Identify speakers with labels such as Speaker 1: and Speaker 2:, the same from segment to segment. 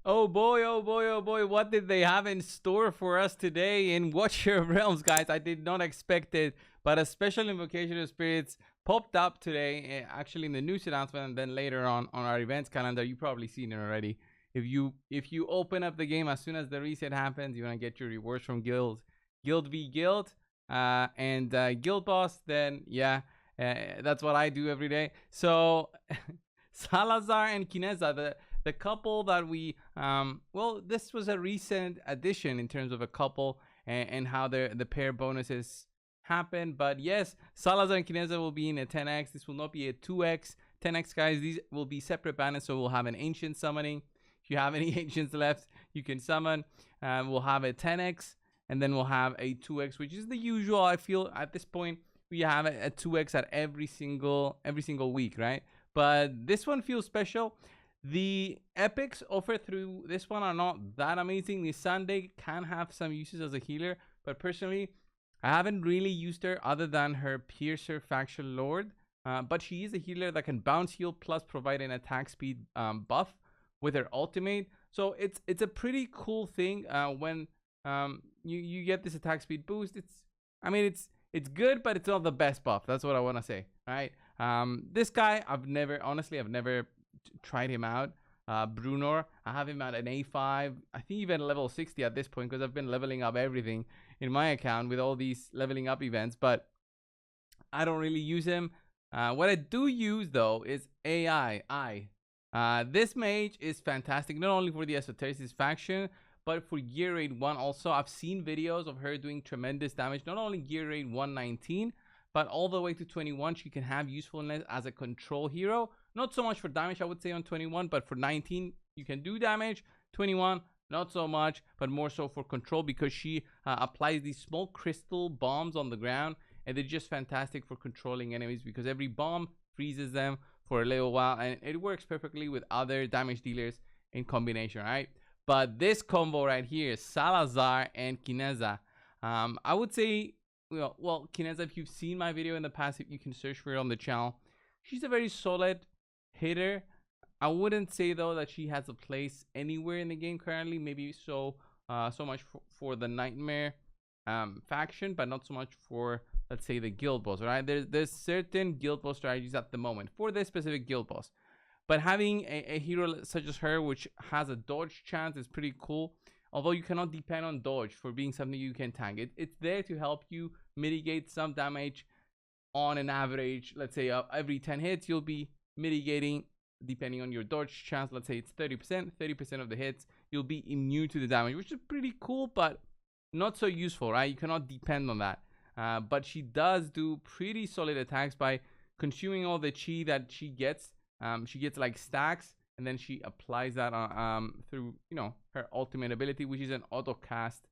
Speaker 1: Oh boy, oh boy, oh boy, what did they have in store for us today in Watch Your Realms, guys? I did not expect it, but a special invocation of spirits popped up today, actually in the news announcement, and then later on our events calendar. You probably seen it already. If you open up the game as soon as the reset happens, you want to get your rewards from Guild v Guild, and Guild Boss. Then yeah, that's what I do every day. So Salazar and Kineza, the couple that we well, this was a recent addition in terms of a couple, and how the pair bonuses happen. But yes, Salazar and Kineza will be in a 10x. This will not be a 2x. 10x, guys, these will be separate banners. So we'll have an ancient summoning. If you have any ancients left, you can summon. We'll have a 10x, and then we'll have a 2x, which is the usual. I feel at this point we have a 2x at every single week, right? But this one feels special. The epics offered through this one are not that amazing. The Sunday can have some uses as a healer, but personally, I haven't really used her other than her Piercer Faction Lord. But she is a healer that can bounce heal plus provide an attack speed buff with her ultimate. So it's a pretty cool thing when you get this attack speed boost. It's good, but it's not the best buff. That's what I want to say. All right. This guy, I've never tried him out. Brunor, I have him at an A5. I think even level 60 at this point, because I've been leveling up everything in my account with all these leveling up events, but I don't really use him. What I do use though is AI. This mage is fantastic, not only for the Esotericist faction, but for gear raid 1 also. I've seen videos of her doing tremendous damage, not only gear raid 119, but all the way to 21. She can have usefulness as a control hero. Not so much for damage, I would say, on 21, but for 19, you can do damage. 21, not so much, but more so for control, because she applies these small crystal bombs on the ground, and they're just fantastic for controlling enemies, because every bomb freezes them for a little while, and it works perfectly with other damage dealers in combination, right? But this combo right here, Salazar and Kineza, I would say, well, Kineza, if you've seen my video in the past, if you can search for it on the channel, she's a very solid hitter. I wouldn't say though that she has a place anywhere in the game currently. Maybe so much for the Nightmare faction, but not so much for, let's say, the guild boss. Right? There's certain guild boss strategies at the moment for this specific guild boss, but having a hero such as her, which has a dodge chance, is pretty cool. Although you cannot depend on dodge for being something you can tank. It's there to help you mitigate some damage on an average. Let's say every 10 hits, you'll be mitigating, depending on your dodge chance. Let's say it's 30% of the hits, you'll be immune to the damage, which is pretty cool, but not so useful, right? You cannot depend on that. But she does do pretty solid attacks by consuming all the chi that she gets. She gets like stacks, and then she applies that through her ultimate ability, which is an auto cast,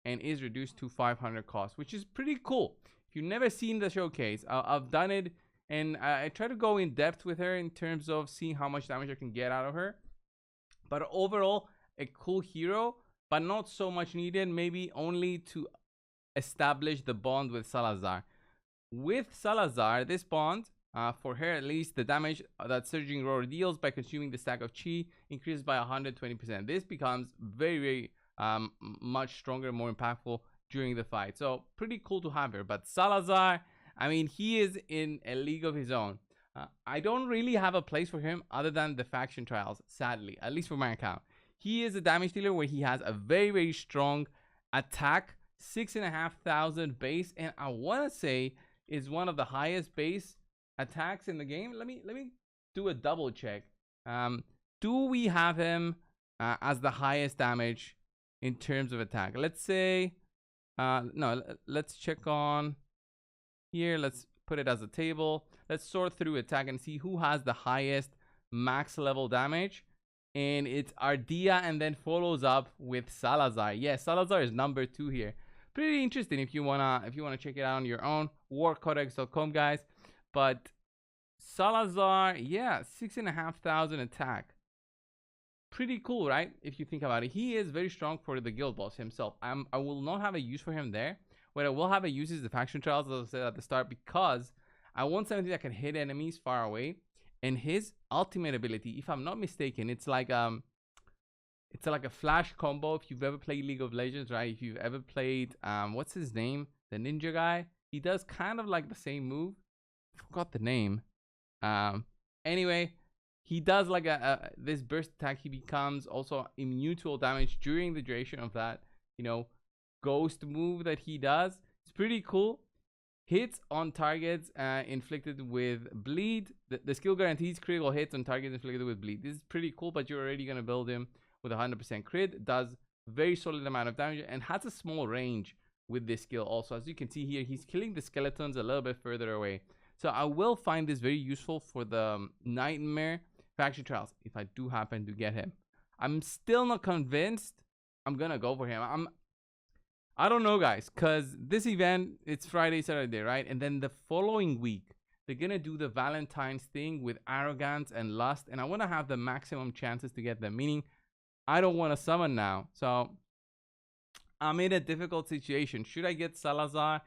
Speaker 1: and is reduced to 500 cost, which is pretty cool. If you've never seen the showcase, I've done it, and I try to go in depth with her in terms of seeing how much damage I can get out of her. But overall, a cool hero, but not so much needed, maybe only to establish the bond with Salazar. With Salazar, this bond, for her at least, the damage that Surging Roar deals by consuming the stack of chi increases by 120%. This becomes very much stronger, more impactful during the fight. So pretty cool to have her. But Salazar, I mean, he is in a league of his own. I don't really have a place for him other than the faction trials, sadly, at least for my account. He is a damage dealer where he has a very strong attack, 6,500 base, and I want to say is one of the highest base attacks in the game. Let me do a double check. Do we have him as the highest damage in terms of attack? Let's say no, let's check on here. Let's put it as a table. Let's sort through attack and see who has the highest max level damage, and it's Ardia, and then follows up with Salazar. Yes, Salazar is number 2 here. Pretty interesting if you wanna check it out on your own. warcodex.com, guys. But Salazar, yeah, 6,500 attack. Pretty cool, right? If you think about it, he is very strong for the guild boss himself. I will not have a use for him there. What I will have a use is the faction trials, as I said at the start, because I want something that can hit enemies far away. And his ultimate ability, if I'm not mistaken, it's like It's like a flash combo. If you've ever played League of Legends, right? If you've ever played, what's his name? The ninja guy. He does kind of like the same move. I forgot the name. Um, anyway, he does like this burst attack. He becomes also immune to all damage during the duration of that, ghost move that he does. It's pretty cool. Hits on targets inflicted with bleed. The skill guarantees critical hits on targets inflicted with bleed. This is pretty cool, but you're already gonna build him with 100% crit. Does very solid amount of damage and has a small range with this skill also. As you can see here, he's killing the skeletons a little bit further away. So I will find this very useful for the Nightmare faction trials if I do happen to get him. I'm still not convinced I'm gonna go for him. I don't know, guys, because this event, it's Friday, Saturday, right? And then the following week, they're gonna do the Valentine's thing with Arrogance and Lust, and I want to have the maximum chances to get them, meaning I don't want to summon now. So I'm in a difficult situation. Should I get Salazar,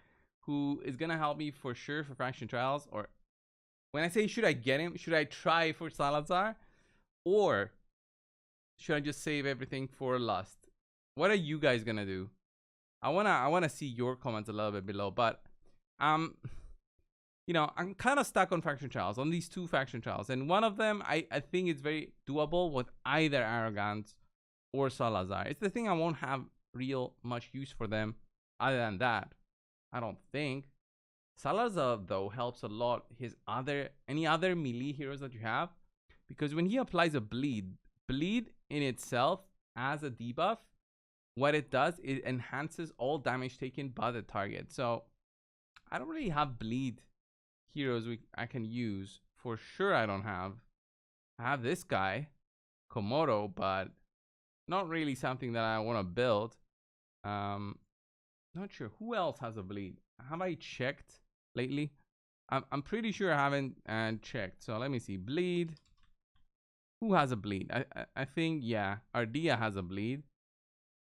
Speaker 1: who is gonna help me for sure for faction trials? Or when I say should I get him, should I try for Salazar, or should I just save everything for Lust? What are you guys gonna do? I wanna see your comments a little bit below. But I'm kind of stuck on faction trials, on these two faction trials, and one of them I think it's very doable with either Arrogance or Salazar. It's the thing, I won't have real much use for them other than that, I don't think. Salazar though helps a lot any other melee heroes that you have, because when he applies a bleed in itself as a debuff, what it does, it enhances all damage taken by the target. So I don't really have bleed heroes I can use. For sure I have this guy, Komodo, but not really something that I want to build. Not sure who else has a bleed. Have I checked lately? I'm pretty sure I haven't checked. So let me see. Bleed. Who has a bleed? I think, yeah, Ardia has a bleed.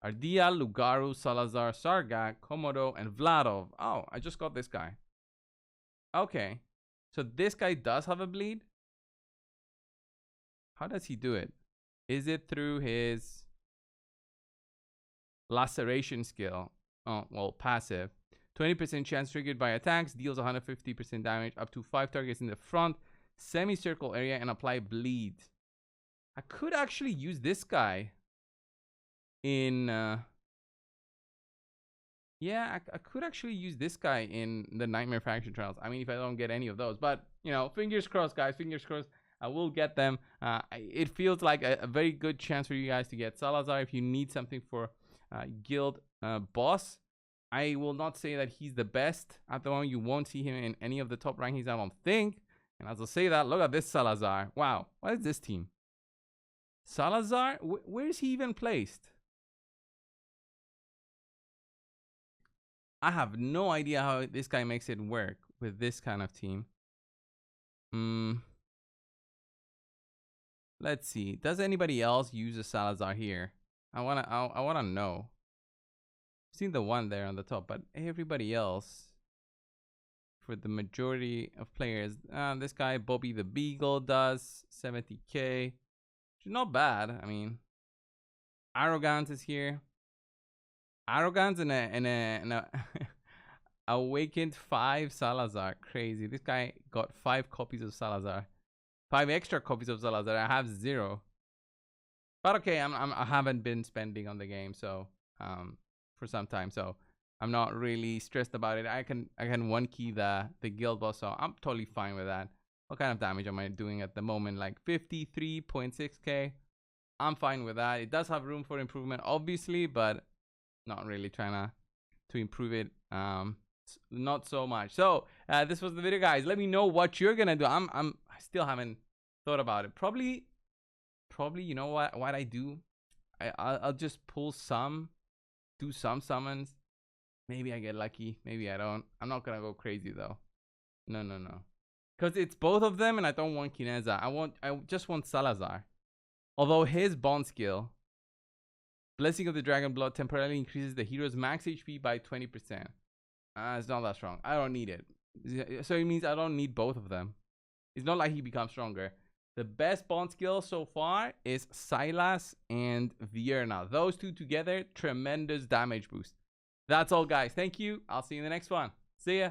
Speaker 1: Ardia, Lugaru, Salazar, Sargak, Komodo, and Vladov. Oh, I just got this guy. Okay. So this guy does have a bleed? How does he do it? Is it through his laceration skill? Oh, well, passive. 20% chance triggered by attacks, deals 150% damage up to 5 targets in the front semicircle area and apply bleed. I could actually use this guy in yeah, I could actually use this guy in the Nightmare faction trials. I mean, if I don't get any of those, but fingers crossed, guys, fingers crossed I will get them. It feels like a very good chance for you guys to get Salazar if you need something for guild boss. I will not say that he's the best at the moment. You won't see him in any of the top rankings, I don't think. And as I say that, look at this Salazar. Wow, what is this team? Salazar, where is he even placed? I have no idea how this guy makes it work with this kind of team. Let's see. Does anybody else use a Salazar here? I wanna know. I've seen the one there on the top, but everybody else, for the majority of players, this guy Bobby the Beagle does 70k. Not bad. I mean, Arrogance is here. Arrogance and a Awakened 5 Salazar. Crazy. This guy got 5 copies of Salazar. 5 extra copies of Salazar. I have 0. But okay, I haven't been spending on the game for some time, so I'm not really stressed about it. I can 1 key the guild boss, so I'm totally fine with that. What kind of damage am I doing at the moment? Like 53.6k. I'm fine with that. It does have room for improvement, obviously, but not really trying to improve it. Not so much. So this was the video, guys. Let me know what you're gonna do. I still haven't thought about it. Probably you know what I do? I'll just do some summons. Maybe I get lucky, maybe I don't. I'm not gonna go crazy though. No, because it's both of them, and I don't want Kineza. I just want Salazar. Although his bond skill, Blessing of the Dragon Blood, temporarily increases the hero's max HP by 20%. It's not that strong. I don't need it. So it means I don't need both of them. It's not like he becomes stronger. The best bond skill so far is Silas and Vierna. Those two together, tremendous damage boost. That's all, guys. Thank you. I'll see you in the next one. See ya.